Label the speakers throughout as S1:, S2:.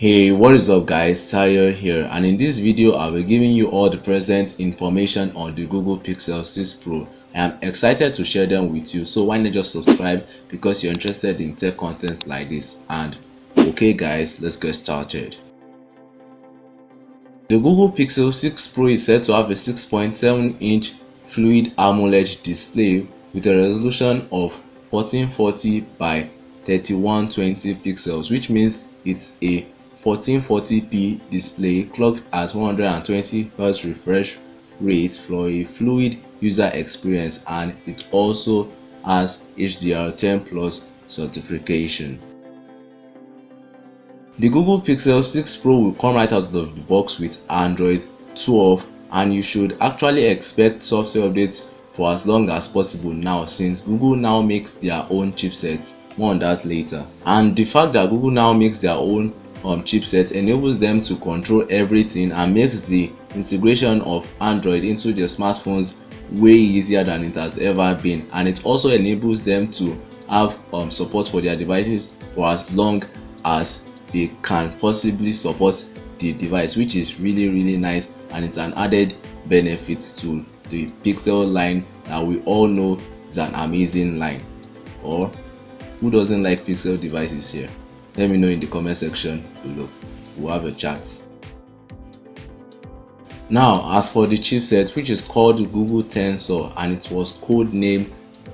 S1: Hey, what is up guys, Tayo here, and in this video I'll be giving you all the present information on the Google Pixel 6 Pro. I am excited to share them with you, so why not just subscribe because you're interested in tech content like this. And okay guys, let's get started. The Google Pixel 6 Pro is said to have a 6.7-inch Fluid AMOLED display with a resolution of 1440 by 3120 pixels, which means it's a 1440p display clocked at 120Hz refresh rate for a fluid user experience, and it also has HDR10 Plus certification. The Google Pixel 6 Pro will come right out of the box with Android 12, and you should actually expect software updates for as long as possible now, since Google now makes their own chipsets. More on that later. And the fact that Google now makes their own chipset enables them to control everything and makes the integration of Android into their smartphones way easier than it has ever been, and it also enables them to have support for their devices for as long as they can possibly support the device, which is really nice, and it's an added benefit to the Pixel line that we all know is an amazing line. Or who doesn't like Pixel devices here? Let me know in the comment section below. We'll have a chat. Now, as for the chipset, which is called Google Tensor, and it was codenamed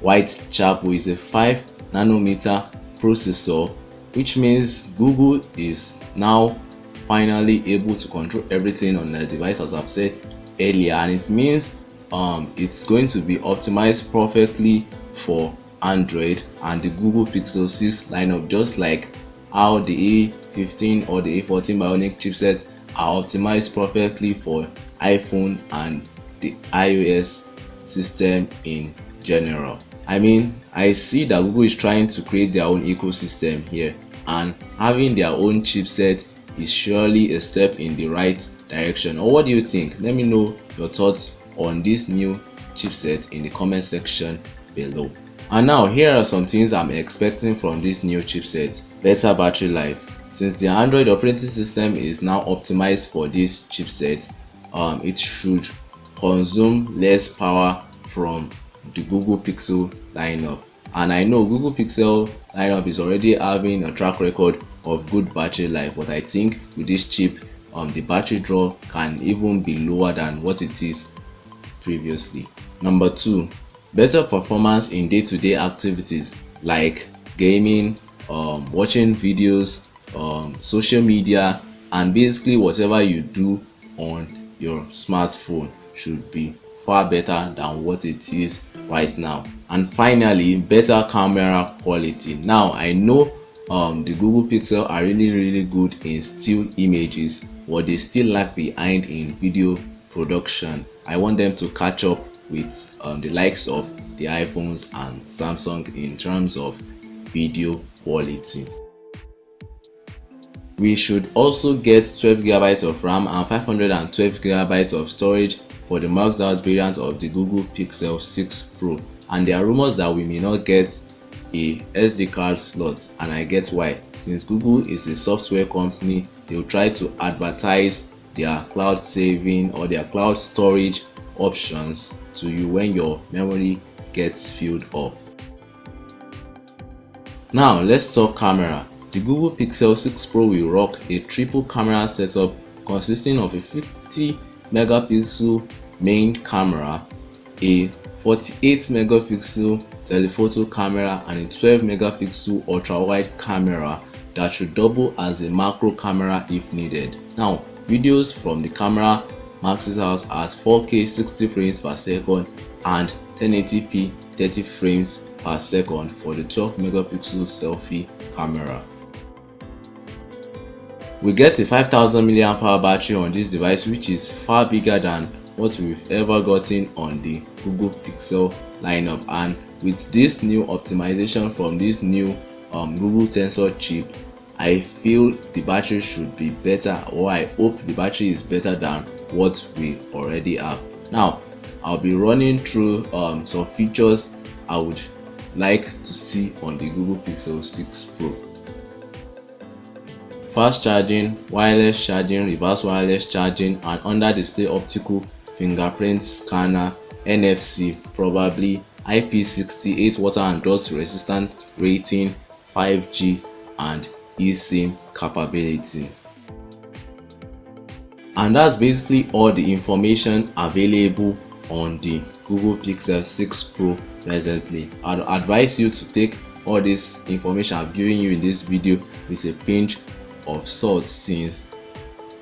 S1: Whitechapel, is a 5nm processor, which means Google is now finally able to control everything on the device, as I've said earlier, and it means it's going to be optimized perfectly for Android and the Google Pixel 6 lineup, just like how the A15 or the A14 Bionic chipsets are optimized perfectly for iPhone and the iOS system in general. I mean, I see that Google is trying to create their own ecosystem here, and having their own chipset is surely a step in the right direction. Or what do you think? Let me know your thoughts on this new chipset in the comment section below. And now here are some things I'm expecting from this new chipset. Better battery life. Since the Android operating system is now optimized for this chipset, it should consume less power from the Google Pixel lineup. And I know Google Pixel lineup is already having a track record of good battery life, but I think with this chip, the battery draw can even be lower than what it is previously. Number 2, better performance in day-to-day activities like gaming, watching videos, social media, and basically whatever you do on your smartphone should be far better than what it is right now. And finally, better camera quality. Now I know the Google Pixel are really good in still images, but they still lag behind in video production. I want them to catch up with the likes of the iPhones and Samsung in terms of video quality. We should also get 12GB of RAM and 512GB of storage for the maxed out variant of the Google Pixel 6 Pro, and there are rumors that we may not get a SD card slot, and I get why. Since Google is a software company, they will try to advertise their cloud saving or their cloud storage options to you when your memory gets filled up. Now let's talk camera. The Google Pixel 6 Pro will rock a triple camera setup consisting of a 50 megapixel main camera, a 48 megapixel telephoto camera, and a 12 megapixel ultra wide camera that should double as a macro camera if needed. Now, videos from the camera maxes out at 4K 60 frames per second and 1080p 30 frames per second for the 12 megapixel selfie camera. We get a 5000 mAh battery on this device, which is far bigger than what we've ever gotten on the Google Pixel lineup, and with this new optimization from this new Google Tensor chip, I feel the battery should be better, or I hope the battery is better than what we already have. Now I'll be running through some features I would like to see on the Google Pixel 6 Pro. fast charging, wireless charging, reverse wireless charging, and under display optical fingerprint scanner, NFC, probably IP68 water and dust resistant rating, 5G and eSIM capability. And that's basically all the information available on the Google Pixel 6 Pro presently. I'd advise you to take all this information I've given you in this video with a pinch of salt, since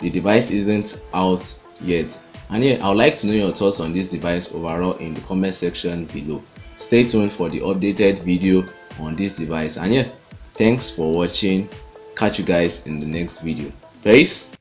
S1: the device isn't out yet. And yeah, I would like to know your thoughts on this device overall in the comment section below. Stay tuned for the updated video on this device. And yeah, thanks for watching. Catch you guys in the next video. Peace.